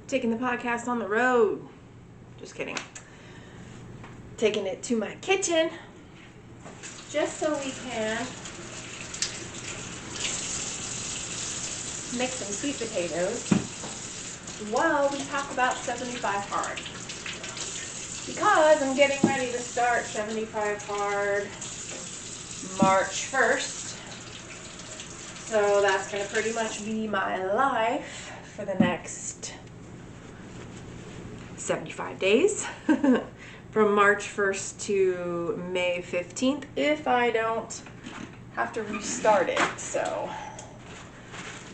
taking the podcast on the road. Just kidding. Taking it to my kitchen just so we can make some sweet potatoes while we talk about 75 hard. Because I'm getting ready to start 75 hard March 1st. So that's going to pretty much be my life for the next 75 days. From March 1st to May 15th if I don't have to restart it. So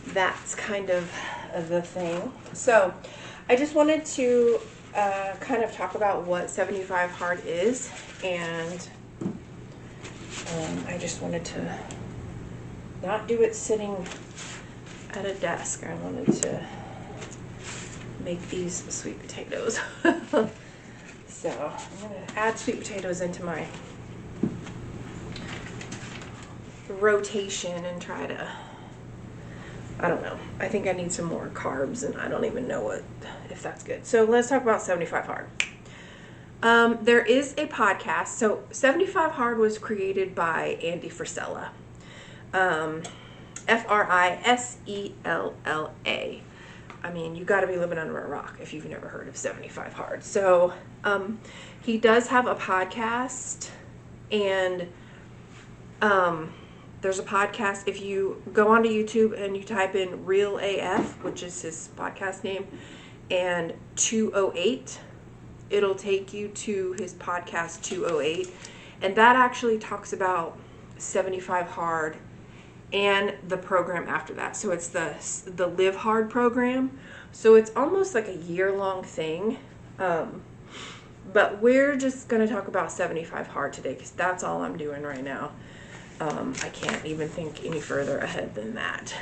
that's kind of the thing. So I just wanted to kind of talk about what 75 hard is, and I just wanted to not do it sitting at a desk. I wanted to make these sweet potatoes. So I'm going to add sweet potatoes into my rotation and try to, I don't know. I think I need some more carbs, and I don't even know if that's good. So let's talk about 75 hard. There is a podcast. So 75 hard was created by Andy Frisella. Frisella. I mean, you got to be living under a rock if you've never heard of 75 hard. So he does have a podcast, and there's a podcast. If you go onto YouTube and you type in Real AF, which is his podcast name, and 208, it'll take you to his podcast 208, and that actually talks about 75 hard and the program after that. So it's the Live Hard program. So it's almost like a year-long thing. But we're just going to talk about 75 hard today because that's all I'm doing right now. I can't even think any further ahead than that.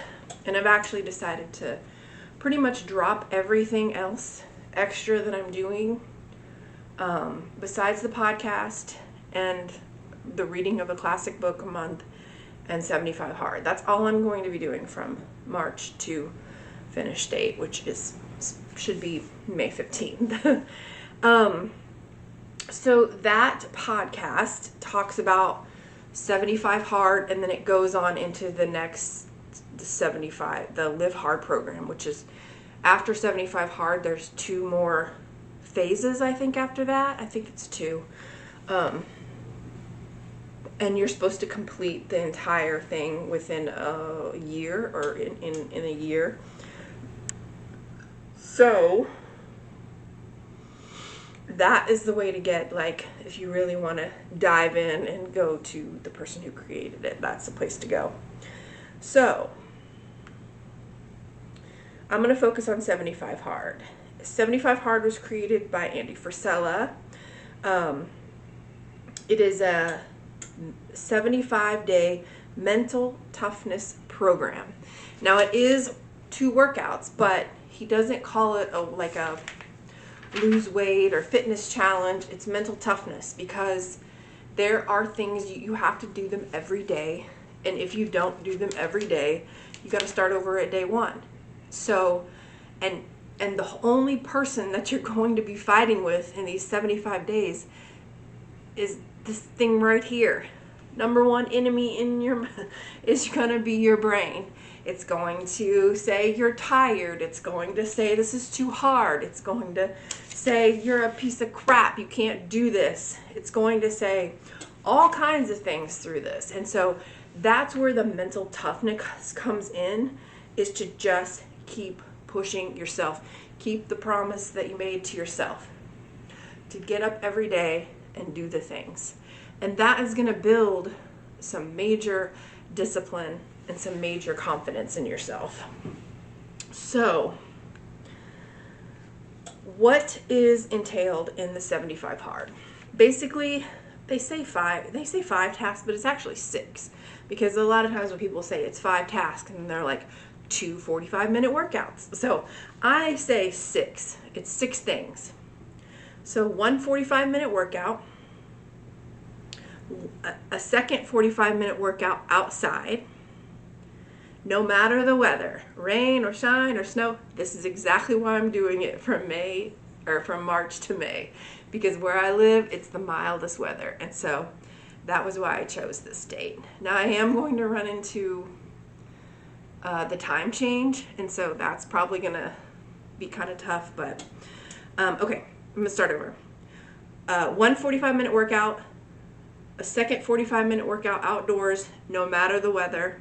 And I've actually decided to pretty much drop everything else extra that I'm doing besides the podcast and the reading of a classic book a month and 75 hard. That's all I'm going to be doing from March to finish date, which should be May 15th. So that podcast talks about 75 hard, and then it goes on into the next 75, the Live Hard program, which is after 75 hard. There's 2 more phases, I think, after that. I think it's 2. And you're supposed to complete the entire thing within a year, or in a year. So that is the way to get, like, if you really want to dive in and go to the person who created it, that's the place to go. So I'm going to focus on 75 hard. 75 hard was created by Andy Frisella. It is a 75-day mental toughness program. Now it is 2 workouts, but he doesn't call it like a lose weight or fitness challenge. It's mental toughness, because there are things you have to do them every day, and if you don't do them every day, you got to start over at day 1. So and the only person that you're going to be fighting with in these 75 days is this thing right here. Number 1 enemy in your is going to be your brain. It's going to say you're tired. It's going to say this is too hard. It's going to say you're a piece of crap. You can't do this. It's going to say all kinds of things through this. And so that's where the mental toughness comes in, is to just keep pushing yourself. Keep the promise that you made to yourself to get up every day and do the things. And that is going to build some major discipline and some major confidence in yourself. So, what is entailed in the 75 hard? Basically, they say 5 tasks, but it's actually 6. Because a lot of times when people say it's 5 tasks, and they're like 2 45-minute workouts. So, I say 6. It's 6 things. So, 1 45-minute workout, a second 45-minute workout outside, no matter the weather, rain or shine or snow. This is exactly why I'm doing it from March to May, because where I live, it's the mildest weather. And so that was why I chose this date. Now I am going to run into the time change, and so that's probably going to be kind of tough, but okay, I'm going to start over. One 45-minute workout, a second 45-minute workout outdoors, no matter the weather.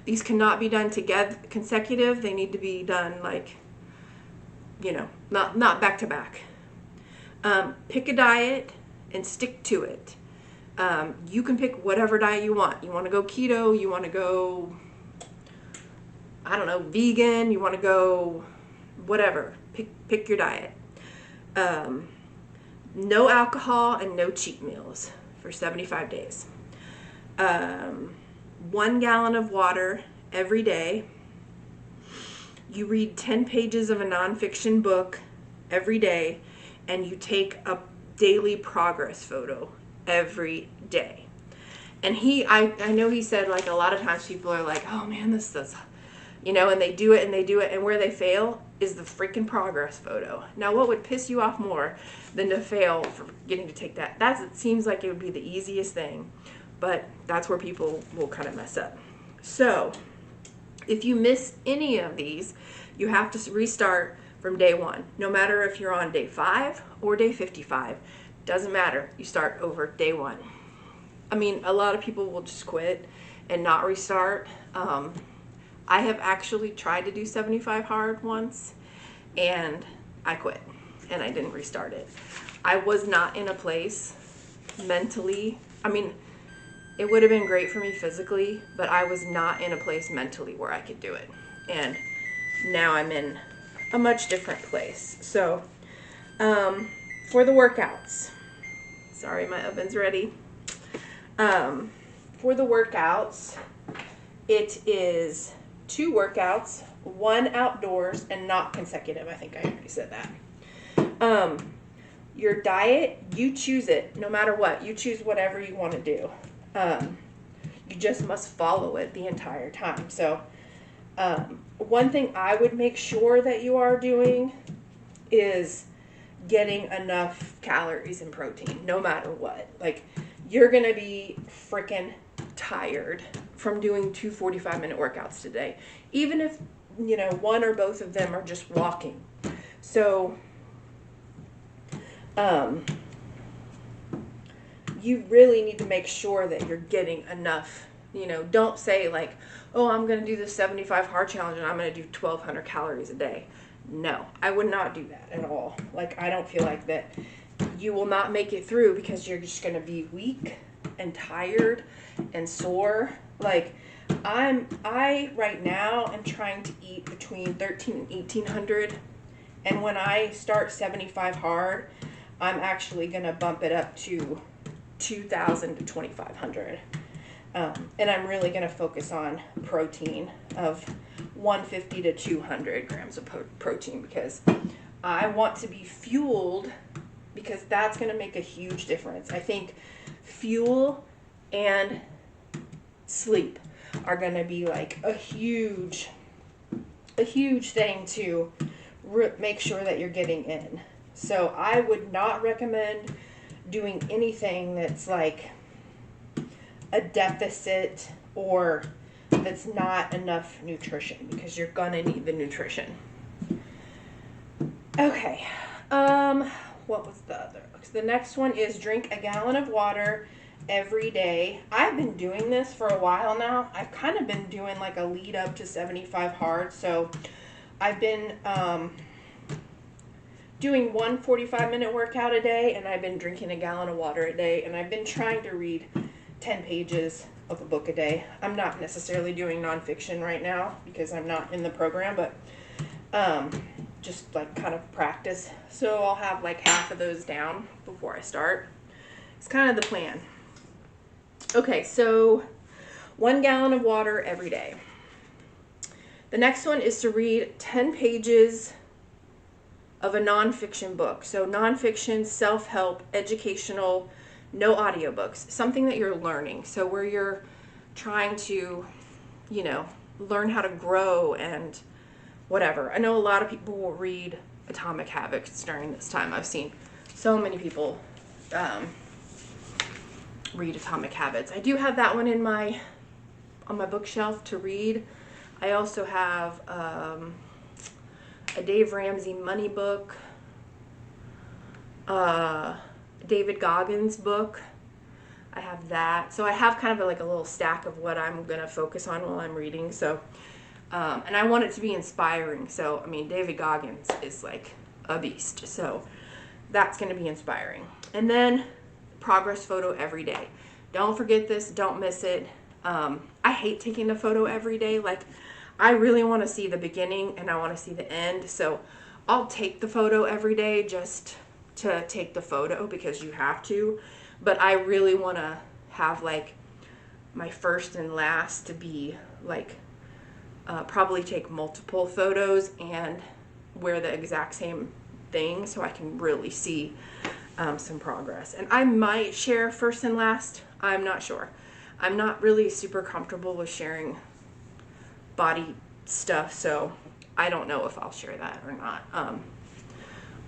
These cannot be done together consecutive. They need to be done like, not back to back. Pick a diet and stick to it. You can pick whatever diet you want. You want to go keto, you want to go, I don't know, vegan, you want to go whatever. Pick your diet. No alcohol and no cheat meals for 75 days. 1 gallon of water every day. You read 10 pages of a nonfiction book every day, and you take a daily progress photo every day. And I know he said, like, a lot of times people are like, oh man, this does, and they do it, and where they fail is the freaking progress photo. Now, what would piss you off more than to fail for getting to take that? It seems like it would be the easiest thing, but that's where people will kind of mess up. So if you miss any of these, you have to restart from day 1. No matter if you're on day 5 or day 55, doesn't matter. You start over day 1. I mean, a lot of people will just quit and not restart. I have actually tried to do 75 hard once, and I quit, and I didn't restart it. I was not in a place mentally. I mean, it would have been great for me physically, but I was not in a place mentally where I could do it. And now I'm in a much different place. So, for the workouts, sorry, my oven's ready. For the workouts, it is 2 workouts, 1 outdoors and not consecutive. I think I already said that. Your diet, you choose it no matter what. You choose whatever you want to do. You just must follow it the entire time. So one thing I would make sure that you are doing is getting enough calories and protein, no matter what. Like, you're going to be freaking tired from doing 2 45-minute workouts today, even if, one or both of them are just walking. So, you really need to make sure that you're getting enough. Don't say like, oh, I'm going to do the 75 hard challenge and I'm going to do 1,200 calories a day. No, I would not do that at all. Like, I don't feel like that. You will not make it through because you're just going to be weak and tired and sore. Like, I right now am trying to eat between 1,300 and 1,800. And when I start 75 hard, I'm actually going to bump it up to 2,000 to 2,500. And I'm really going to focus on protein of 150 to 200 grams of protein, because I want to be fueled, because that's going to make a huge difference. I think fuel and sleep are going to be like a huge thing to make sure that you're getting in. So I would not recommend doing anything that's like a deficit or that's not enough nutrition, because you're gonna need the nutrition. Okay, what was the other? The next one is drink a gallon of water every day. I've been doing this for a while now. I've kind of been doing like a lead up to 75 hard. So I've been doing 1 45-minute workout a day, and I've been drinking a gallon of water a day, and I've been trying to read 10 pages of a book a day. I'm not necessarily doing nonfiction right now because I'm not in the program, but just like kind of practice. So I'll have like half of those down before I start. It's kind of the plan. Okay, so 1 gallon of water every day. The next one is to read 10 pages of a nonfiction book. So nonfiction, self-help, educational, no audiobooks, something that you're learning. So where you're trying to, learn how to grow and whatever. I know a lot of people will read Atomic Habits during this time. I've seen so many people read Atomic Habits. I do have that one on my bookshelf to read. I also have a Dave Ramsey money book, David Goggins book. I have that. So I have kind of like a little stack of what I'm going to focus on while I'm reading. So, and I want it to be inspiring. So, I mean, David Goggins is like a beast. So that's going to be inspiring. And then progress photo every day. Don't forget this. Don't miss it. I hate taking a photo every day. Like, I really want to see the beginning and I want to see the end. So I'll take the photo every day just to take the photo because you have to. But I really want to have like my first and last to be like probably take multiple photos and wear the exact same thing so I can really see some progress. And I might share first and last. I'm not sure. I'm not really super comfortable with sharing body stuff, so I don't know if I'll share that or not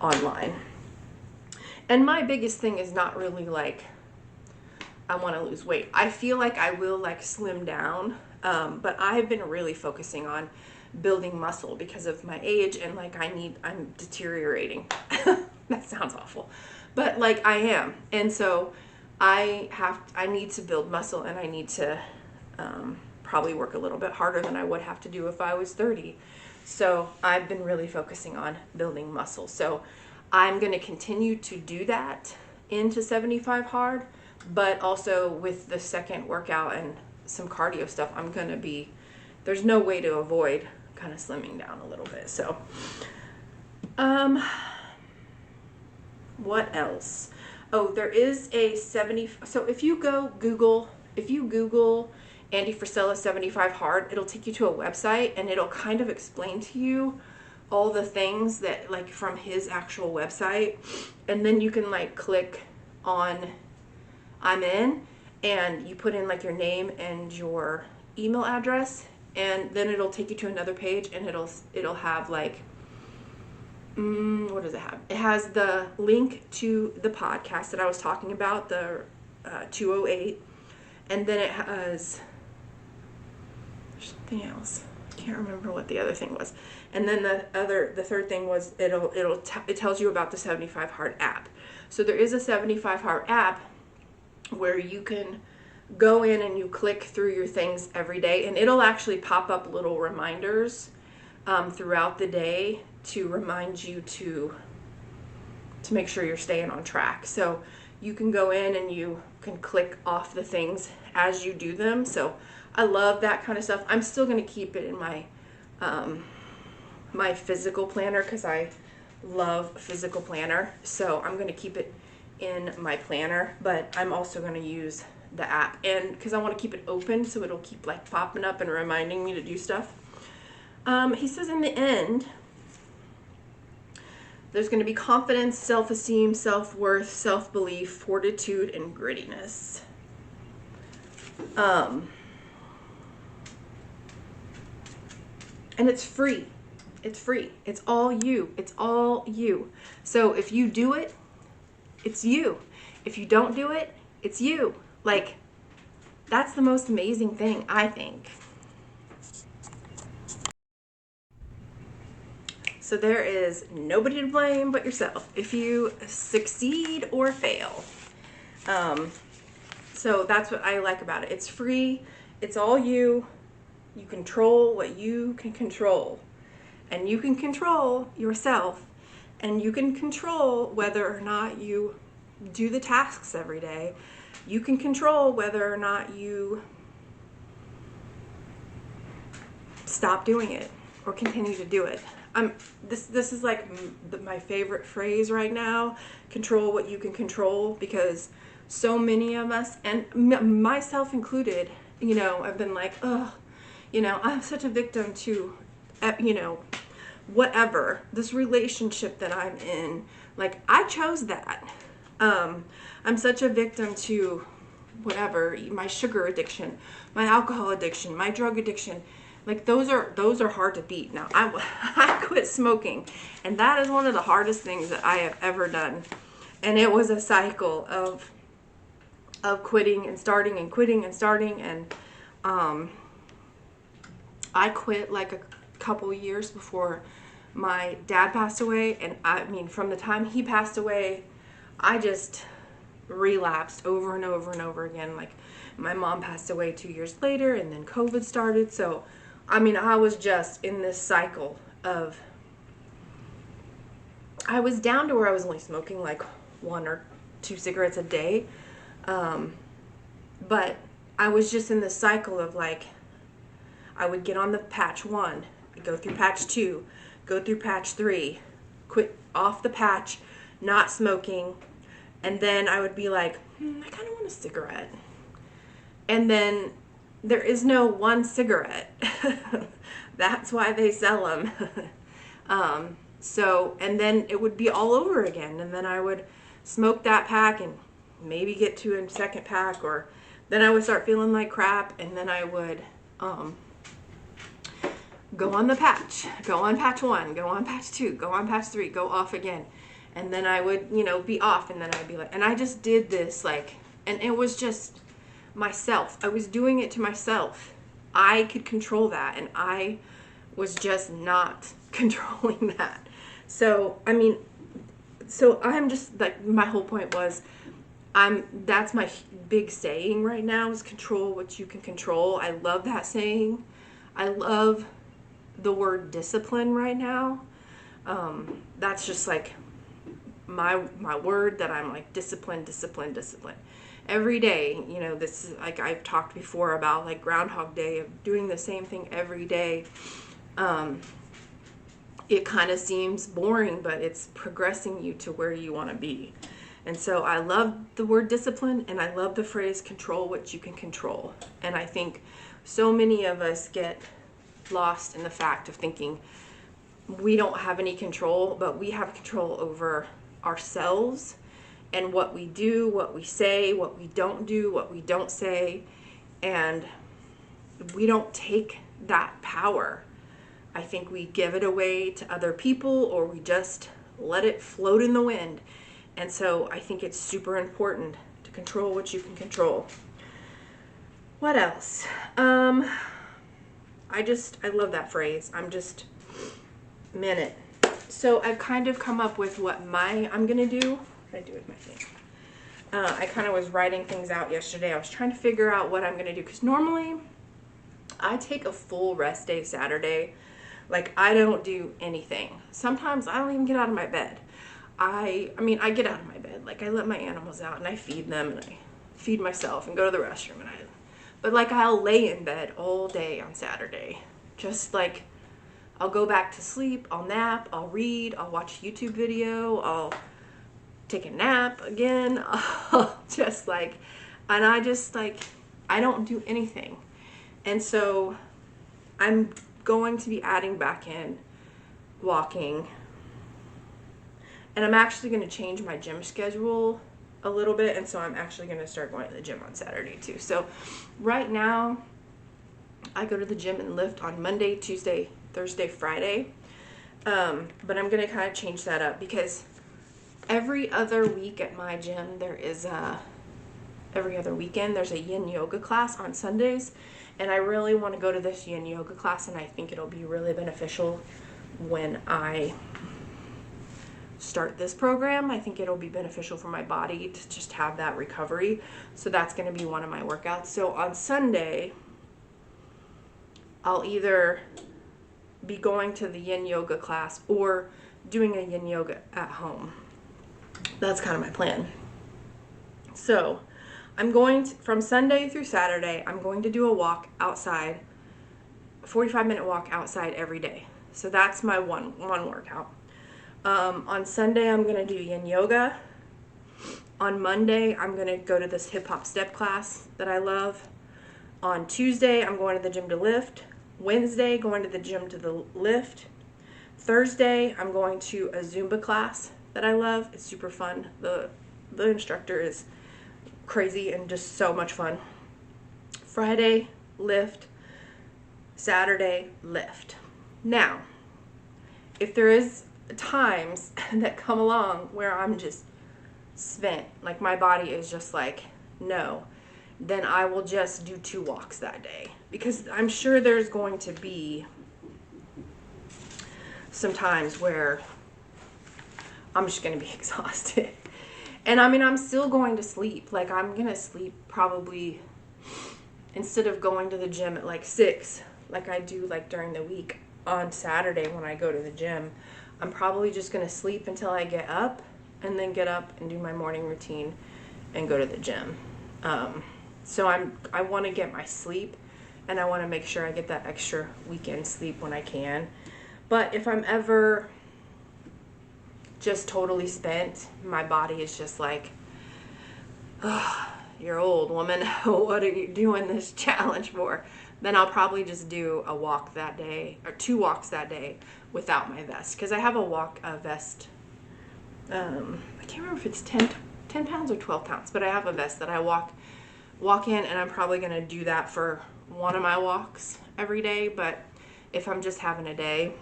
online. And my biggest thing is not really like I want to lose weight. I feel like I will like slim down, but I've been really focusing on building muscle because of my age and like I'm deteriorating. That sounds awful, but like I am, and so I need to build muscle and I need to probably work a little bit harder than I would have to do if I was 30. So I've been really focusing on building muscle. So I'm going to continue to do that into 75 hard, but also with the second workout and some cardio stuff, there's no way to avoid kind of slimming down a little bit. So, what else? Oh, there is a so if you Google Andy Frisella 75 hard, it'll take you to a website and it'll kind of explain to you all the things that like from his actual website. And then you can like click on I'm in and you put in like your name and your email address, and then it'll take you to another page and it'll have like what does it have? It has the link to the podcast that I was talking about, the 208, and then it has something else. I can't remember what the other thing was. And then the third thing was it tells you about the 75 hard app. So there is a 75 hard app where you can go in and you click through your things every day, and it'll actually pop up little reminders throughout the day to remind you to make sure you're staying on track. So you can go in and you can click off the things as you do them. So I love that kind of stuff. I'm still going to keep it in my my physical planner because I love physical planner. So I'm going to keep it in my planner, but I'm also going to use the app, and because I want to keep it open so it'll keep like popping up and reminding me to do stuff. He says in the end, there's going to be confidence, self-esteem, self-worth, self-belief, fortitude, and grittiness. And it's free. It's free. It's all you. It's all you. So if you do it, it's you. If you don't do it, it's you. Like, that's the most amazing thing, I think. So there is nobody to blame but yourself if you succeed or fail. So that's what I like about it. It's free. It's all you. You control what you can control. And you can control yourself. And you can control whether or not you do the tasks every day. You can control whether or not you stop doing it or continue to do it. This is like my favorite phrase right now, control what you can control, because so many of us, and myself included, I've been like, I'm such a victim to, whatever, this relationship that I'm in. Like, I chose that. I'm such a victim to whatever, my sugar addiction, my alcohol addiction, my drug addiction. Like those are hard to beat. Now I quit smoking, and that is one of the hardest things that I have ever done. And it was a cycle of quitting and starting and quitting and starting, and I quit like a couple years before my dad passed away, and I mean from the time he passed away, I just relapsed over and over and over again. Like my mom passed away 2 years later, and then COVID started. So I mean, I was just in this cycle of, I was down to where I was only smoking like 1 or 2 cigarettes a day. But I was just in this cycle of like, I would get on the patch 1, go through patch 2, go through patch 3, quit off the patch, not smoking. And then I would be like, I kind of want a cigarette. And then there is no one cigarette. That's why they sell them. And then it would be all over again. And then I would smoke that pack and maybe get to a second pack, or then I would start feeling like crap. And then I would go on the patch, go on patch 1, go on patch 2, go on patch 3, go off again. And then I would, be off, and then I'd be like, and I just did this like, and it was just myself. I was doing it to myself. I could control that, and I was just not controlling that. So, I'm just like, my whole point was, that's my big saying right now is control what you can control. I love that saying. I love the word discipline right now. That's just like my word that I'm like, discipline. Every day, this is like I've talked before about like Groundhog Day, of doing the same thing every day. It kind of seems boring, but it's progressing you to where you want to be. And so I love the word discipline, and I love the phrase control what you can control. And I think so many of us get lost in the fact of thinking we don't have any control, but we have control over ourselves and what we do, what we say, what we don't do, what we don't say. And we don't take that power. I think we give it away to other people, or we just let it float in the wind. And so I think it's super important to control what you can control. What else? I love that phrase. I'm it. So I've kind of come up with what I'm going to do. What did I do with my thing? I kind of was writing things out yesterday. I was trying to figure out what I'm going to do, because normally I take a full rest day Saturday. Like, I don't do anything. Sometimes I don't even get out of my bed. I get out of my bed. Like, I let my animals out and I feed them and I feed myself and go to the restroom. But like, I'll lay in bed all day on Saturday. Just like, I'll go back to sleep, I'll nap, I'll read, I'll watch a YouTube video, I'll take a nap again. I don't do anything. And so I'm going to be adding back in walking. And I'm actually going to change my gym schedule a little bit. And so I'm actually going to start going to the gym on Saturday too. So right now, I go to the gym and lift on Monday, Tuesday, Thursday, Friday. But I'm going to kind of change that up, because every other week at my gym, every other weekend, there's a yin yoga class on Sundays. And I really want to go to this yin yoga class, and I think it'll be really beneficial when I start this program. I think it'll be beneficial for my body to just have that recovery. So that's going to be one of my workouts. So on Sunday, I'll either be going to the yin yoga class or doing a yin yoga at home. That's kind of my plan. So I'm going to, from Sunday through Saturday, I'm going to do a walk outside, a 45-minute walk outside every day. So that's my one workout. On Sunday, I'm going to do yin yoga. On Monday, I'm going to go to this hip hop step class that I love. On Tuesday, I'm going to the gym to lift. Wednesday, going to the gym to the lift. Thursday, I'm going to a Zumba class that I love. It's super fun. The instructor is crazy and just so much fun. Friday, lift. Saturday, lift. Now, if there is times that come along where I'm just spent, like my body is just like, no, then I will just do 2 walks that day, because I'm sure there's going to be some times where I'm just going to be exhausted. And I mean, I'm still going to sleep. Like, I'm going to sleep probably, instead of going to the gym at like 6, like I do like during the week on Saturday when I go to the gym, I'm probably just going to sleep until I get up, and then get up and do my morning routine and go to the gym. So I want to get my sleep, and I want to make sure I get that extra weekend sleep when I can. But if I'm ever just totally spent, my body is just like, oh, you're old, woman. What are you doing this challenge for? Then I'll probably just do a walk that day, or 2 walks that day without my vest. Because I have a vest, I can't remember if it's 10 pounds or 12 pounds, but I have a vest that I walk in, and I'm probably going to do that for one of my walks every day. But if I'm just having a day,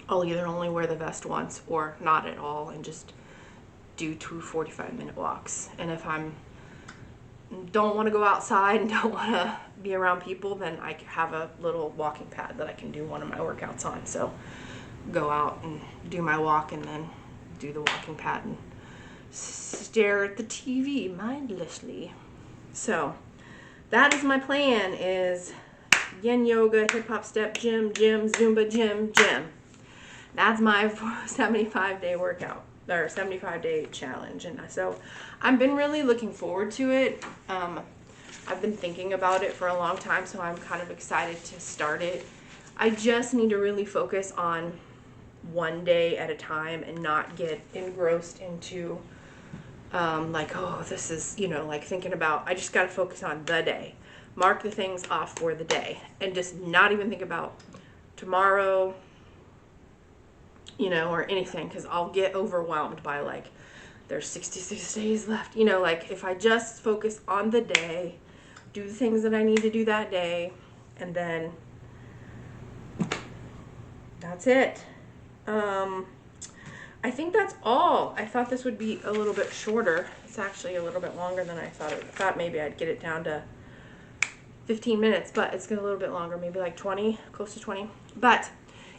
I'll either only wear the vest once or not at all, and just do 2 45-minute walks. And if I'm don't want to go outside and don't want to be around people, then I have a little walking pad that I can do one of my workouts on. So go out and do my walk, and then do the walking pad and stare at the TV mindlessly. So that is my plan, is yin yoga, hip hop step, gym, Zumba, gym. That's my 75-day workout, or 75-day challenge. And so I've been really looking forward to it. I've been thinking about it for a long time, so I'm kind of excited to start it. I just need to really focus on one day at a time and not get engrossed into like, oh, this is, like thinking about, I just got to focus on the day. Mark the things off for the day, and just not even think about tomorrow, or anything, because I'll get overwhelmed by like, there's 66 days left. Like if I just focus on the day, do the things that I need to do that day, and then that's it. I think that's all. I thought this would be a little bit shorter. It's actually a little bit longer than I thought. I thought maybe I'd get it down to 15 minutes, but it's a little bit longer, maybe like 20, close to 20. But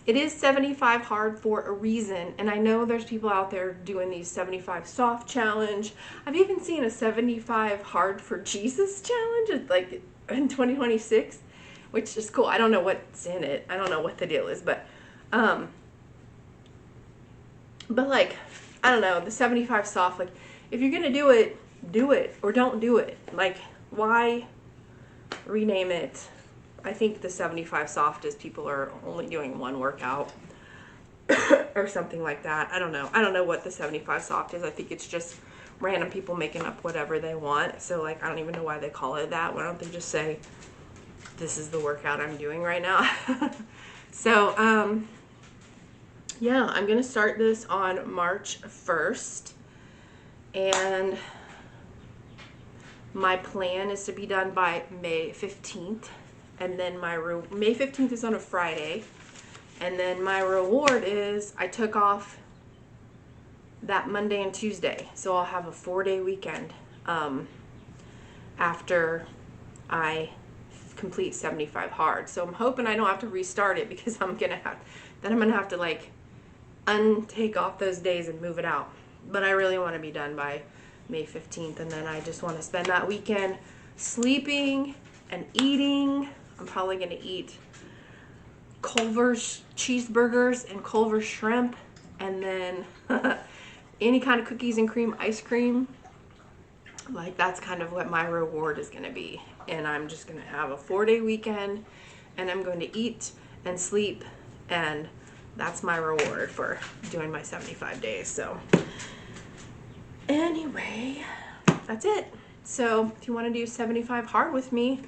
it is 75 hard for a reason, and I know there's people out there doing these 75 soft challenge. I've even seen a 75 hard for Jesus challenge, like in 2026, which is cool. I don't know what's in it. I don't know what the deal is, but like, I don't know, the 75 soft, like, if you're gonna do it, or don't do it. Like, why rename it? I think the 75 soft is people are only doing one workout or something like that. I don't know what the 75 soft is. I think it's just random people making up whatever they want. So like, I don't even know why they call it that. Why don't they just say, this is the workout I'm doing right now? So, yeah, I'm going to start this on March 1st. And my plan is to be done by May 15th. And then May 15th is on a Friday. And then my reward is I took off that Monday and Tuesday. So I'll have a 4-day weekend after I complete 75 hard. So I'm hoping I don't have to restart it, because I'm going to have to like untake off those days and move it out. But I really want to be done by May 15th. And then I just want to spend that weekend sleeping and eating. I'm probably going to eat Culver's cheeseburgers and Culver's shrimp, and then any kind of cookies and cream ice cream. Like, that's kind of what my reward is going to be. And I'm just going to have a 4-day weekend, and I'm going to eat and sleep, and that's my reward for doing my 75 days. So anyway, that's it. So if you want to do 75 hard with me,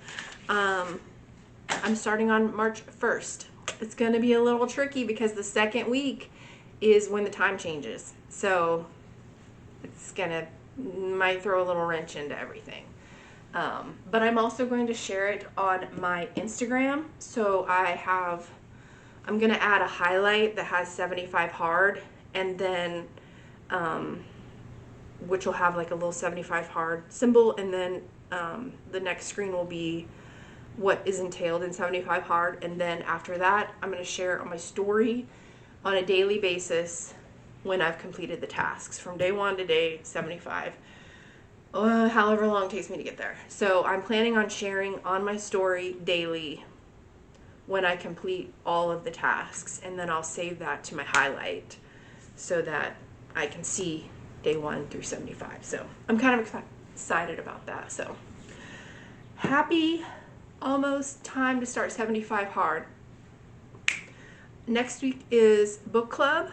I'm starting on March 1st. It's going to be a little tricky because the second week is when the time changes. So it's might throw a little wrench into everything. But I'm also going to share it on my Instagram. So I'm going to add a highlight that has 75 hard, and then, which will have like a little 75 hard symbol, and then the next screen will be what is entailed in 75 hard. And then after that, I'm going to share it on my story on a daily basis when I've completed the tasks from day 1 to day 75. However long it takes me to get there. So I'm planning on sharing on my story daily when I complete all of the tasks, and then I'll save that to my highlight so that I can see day 1 through 75. So I'm kind of excited about that. So happy, almost time to start 75 hard. Next week is book club,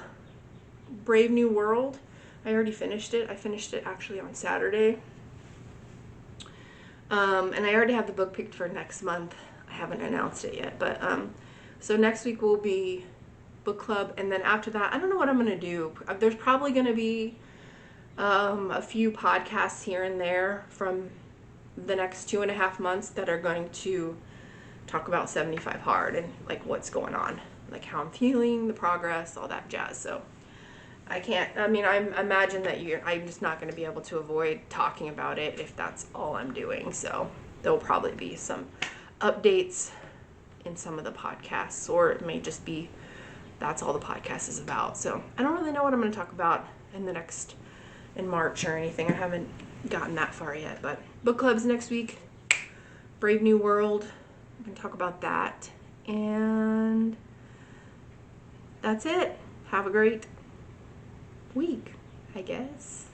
Brave New World. I already finished it. I finished it actually on Saturday. And I already have the book picked for next month. I haven't announced it yet, but so next week will be book club, and then after that, I don't know what I'm gonna do. There's probably gonna be a few podcasts here and there from the next 2.5 months that are going to talk about 75 hard and like what's going on, like how I'm feeling, the progress, all that jazz. So I imagine that I'm just not going to be able to avoid talking about it if that's all I'm doing. So there'll probably be some updates in some of the podcasts, or it may just be that's all the podcast is about. So I don't really know what I'm going to talk about in March or anything. I haven't gotten that far yet, but book club's next week. Brave New World, I'm going to talk about that. And that's it. Have a great week, I guess.